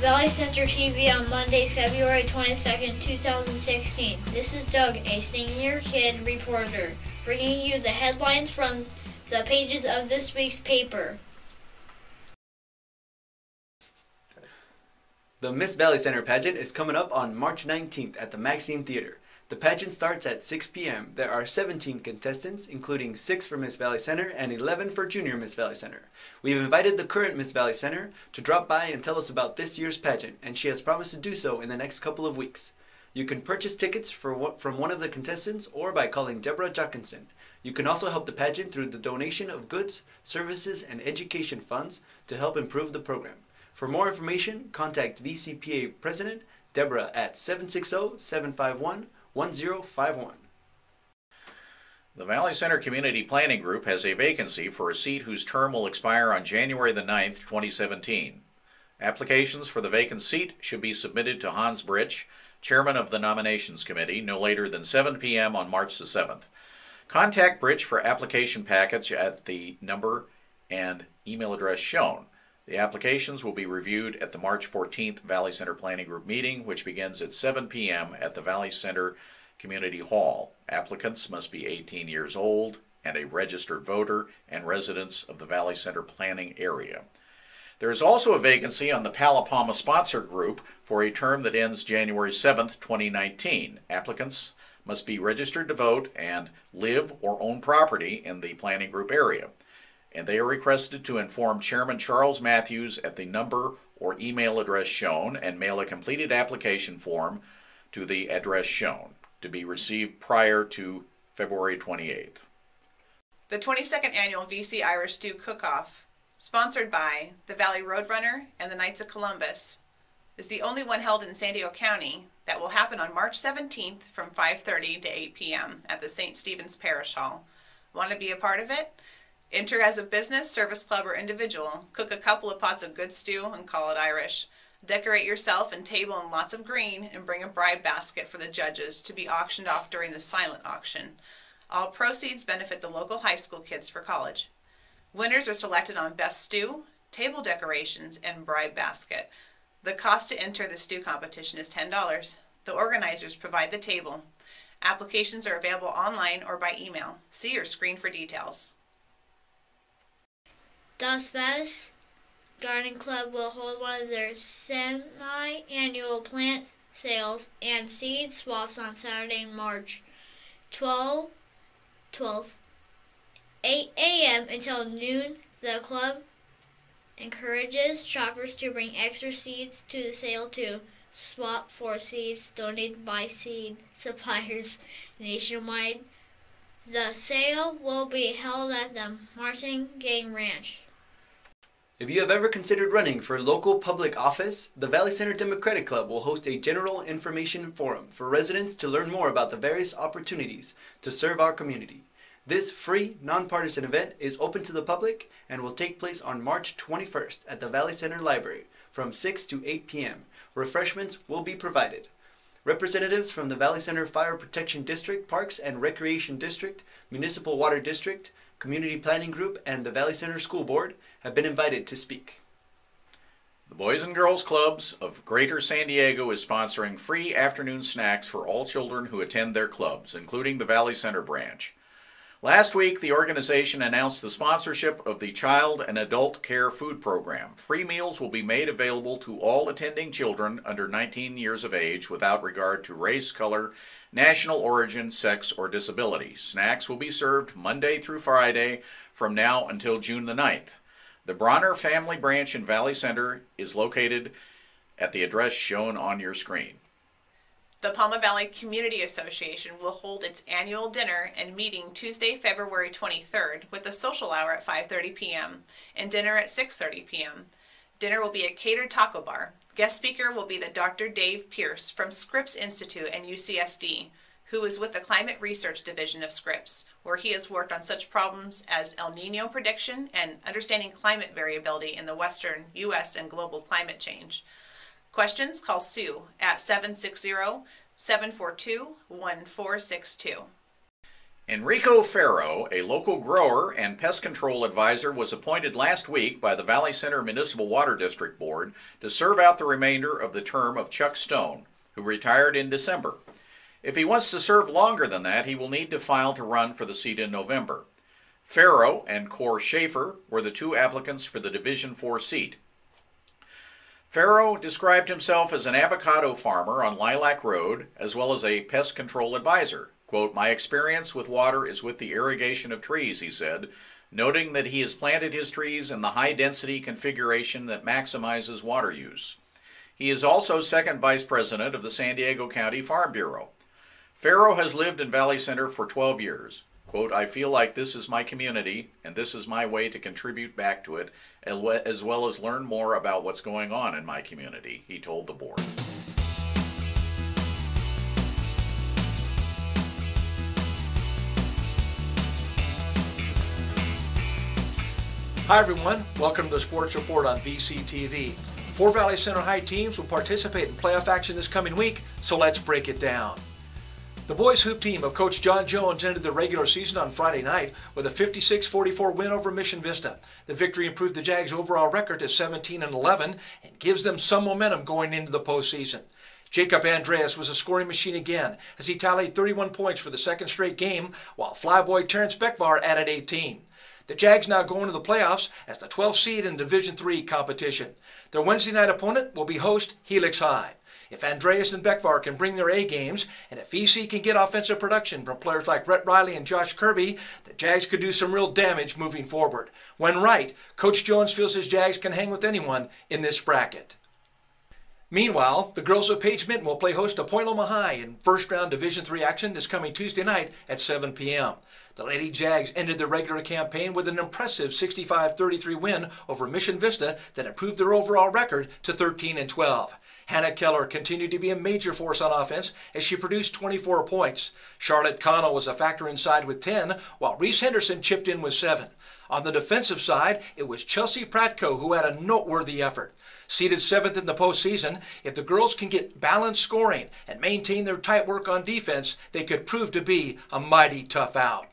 Valley Center TV on Monday, February 22nd, 2016. This is Doug, a senior kid reporter, bringing you the headlines from the pages of this week's paper. The Miss Valley Center pageant is coming up on March 19th at the Maxine Theater. The pageant starts at 6 p.m. There are 17 contestants, including 6 for Miss Valley Center and 11 for Junior Miss Valley Center. We've invited the current Miss Valley Center to drop by and tell us about this year's pageant, and she has promised to do so in the next couple of weeks. You can purchase tickets from one of the contestants or by calling Deborah Jockinson. You can also help the pageant through the donation of goods, services, and education funds to help improve the program. For more information, contact VCPA President Deborah at 760-751-1051. The Valley Center Community Planning Group has a vacancy for a seat whose term will expire on January the 9th, 2017. Applications for the vacant seat should be submitted to Hans Britsch, Chairman of the Nominations Committee, no later than 7 p.m. on March the 7th. Contact Britsch for application packets at the number and email address shown. The applications will be reviewed at the March 14th Valley Center Planning Group meeting, which begins at 7 p.m. at the Valley Center Community Hall. Applicants must be 18 years old and a registered voter and residents of the Valley Center planning area. There is also a vacancy on the Palapama Sponsor Group for a term that ends January 7th, 2019. Applicants must be registered to vote and live or own property in the planning group area. And they are requested to inform Chairman Charles Matthews at the number or email address shown and mail a completed application form to the address shown to be received prior to February 28th. The 22nd Annual VC Irish Stew Cook-Off, sponsored by the Valley Roadrunner and the Knights of Columbus, is the only one held in San Diego County that will happen on March 17th from 5:30 to 8 p.m. at the St. Stephen's Parish Hall. Want to be a part of it? Enter as a business, service club, or individual. Cook a couple of pots of good stew and call it Irish. Decorate yourself and table in lots of green and bring a bride basket for the judges to be auctioned off during the silent auction. All proceeds benefit the local high school kids for college. Winners are selected on best stew, table decorations, and bride basket. The cost to enter the stew competition is $10. The organizers provide the table. Applications are available online or by email. See your screen for details. Das Vas Garden Club will hold one of their semi-annual plant sales and seed swaps on Saturday, March 12th, 8 a.m. until noon. The club encourages shoppers to bring extra seeds to the sale to swap for seeds donated by seed suppliers nationwide. The sale will be held at the Martin Gang Ranch. If you have ever considered running for local public office, the Valley Center Democratic Club will host a general information forum for residents to learn more about the various opportunities to serve our community. This free, nonpartisan event is open to the public and will take place on March 21st at the Valley Center Library from 6 to 8 p.m. Refreshments will be provided. Representatives from the Valley Center Fire Protection District, Parks and Recreation District, Municipal Water District, Community Planning Group, and the Valley Center School Board have been invited to speak. The Boys and Girls Clubs of Greater San Diego is sponsoring free afternoon snacks for all children who attend their clubs, including the Valley Center branch. Last week, the organization announced the sponsorship of the Child and Adult Care Food Program. Free meals will be made available to all attending children under 19 years of age without regard to race, color, national origin, sex, or disability. Snacks will be served Monday through Friday from now until June the 9th. The Bronner Family Branch in Valley Center is located at the address shown on your screen. The Palma Valley Community Association will hold its annual dinner and meeting Tuesday, February 23rd with a social hour at 5:30 p.m. and dinner at 6:30 p.m. Dinner will be a catered taco bar. Guest speaker will be the Dr. Dave Pierce from Scripps Institute and UCSD, who is with the Climate Research Division of Scripps, where he has worked on such problems as El Nino prediction and understanding climate variability in the western U.S. and global climate change. Questions? Call Sue at 760-742-1462. Enrico Ferro, a local grower and pest control advisor, was appointed last week by the Valley Center Municipal Water District Board to serve out the remainder of the term of Chuck Stone, who retired in December. If he wants to serve longer than that, he will need to file to run for the seat in November. Ferro and Cor Schaefer were the two applicants for the Division 4 seat. Ferro described himself as an avocado farmer on Lilac Road, as well as a pest control advisor. Quote, "My experience with water is with the irrigation of trees," he said, noting that he has planted his trees in the high-density configuration that maximizes water use. He is also second vice president of the San Diego County Farm Bureau. Ferro has lived in Valley Center for 12 years. Quote, "I feel like this is my community, and this is my way to contribute back to it, as well as learn more about what's going on in my community," he told the board. Hi everyone, welcome to the Sports Report on VCTV. 4 Valley Center High teams will participate in playoff action this coming week, so let's break it down. The boys hoop team of Coach John Jones ended the regular season on Friday night with a 56-44 win over Mission Vista. The victory improved the Jags' overall record to 17-11 and gives them some momentum going into the postseason. Jacob Andreas was a scoring machine again as he tallied 31 points for the second straight game, while flyboy Terrence Beckvar added 18. The Jags now go into the playoffs as the 12th seed in Division III competition. Their Wednesday night opponent will be host Helix High. If Andreas and Beckvar can bring their A games, and if VC can get offensive production from players like Rhett Riley and Josh Kirby, the Jags could do some real damage moving forward. When right, Coach Jones feels his Jags can hang with anyone in this bracket. Meanwhile, the girls of Page Minton will play host to Point Loma High in first-round Division III action this coming Tuesday night at 7 p.m. The Lady Jags ended their regular campaign with an impressive 65-33 win over Mission Vista that improved their overall record to 13-12. Hannah Keller continued to be a major force on offense as she produced 24 points. Charlotte Connell was a factor inside with 10, while Reese Henderson chipped in with 7. On the defensive side, it was Chelsea Pratko who had a noteworthy effort. Seeded 7th in the postseason, if the girls can get balanced scoring and maintain their tight work on defense, they could prove to be a mighty tough out.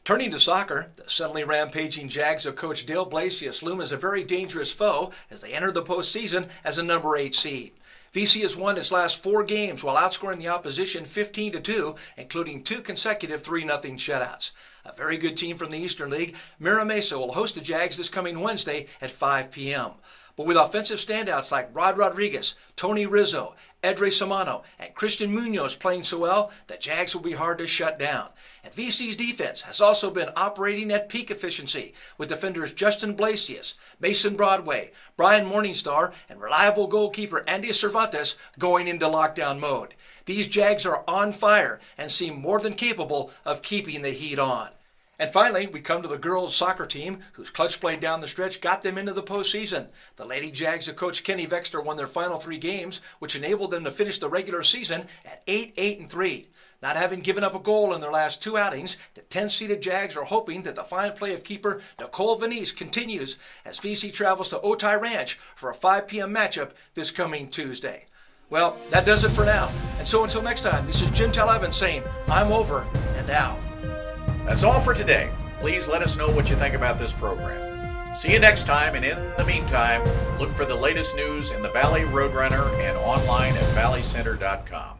Turning to soccer, the suddenly rampaging Jags of Coach Dale Blasius loom as a very dangerous foe as they enter the postseason as a number 8 seed. VC has won its last 4 games while outscoring the opposition 15-2, including 2 consecutive 3-0 shutouts. A very good team from the Eastern League, Mira Mesa will host the Jags this coming Wednesday at 5 p.m. But with offensive standouts like Rod Rodriguez, Tony Rizzo, Edre Samano, and Christian Munoz playing so well, the Jags will be hard to shut down. And VC's defense has also been operating at peak efficiency, with defenders Justin Blasius, Mason Broadway, Brian Morningstar, and reliable goalkeeper Andy Cervantes going into lockdown mode. These Jags are on fire and seem more than capable of keeping the heat on. And finally, we come to the girls' soccer team, whose clutch play down the stretch got them into the postseason. The Lady Jags of Coach Kenny Vexter won their final 3 games, which enabled them to finish the regular season at 8-8-3. Not having given up a goal in their last 2 outings, the 10th-seeded Jags are hoping that the fine play of keeper Nicole Venice continues as VC travels to Otay Ranch for a 5 p.m. matchup this coming Tuesday. Well, that does it for now. And so until next time, this is Jim Tell Evans saying, I'm over and out. That's all for today. Please let us know what you think about this program. See you next time, and in the meantime, look for the latest news in the Valley Roadrunner and online at valleycenter.com.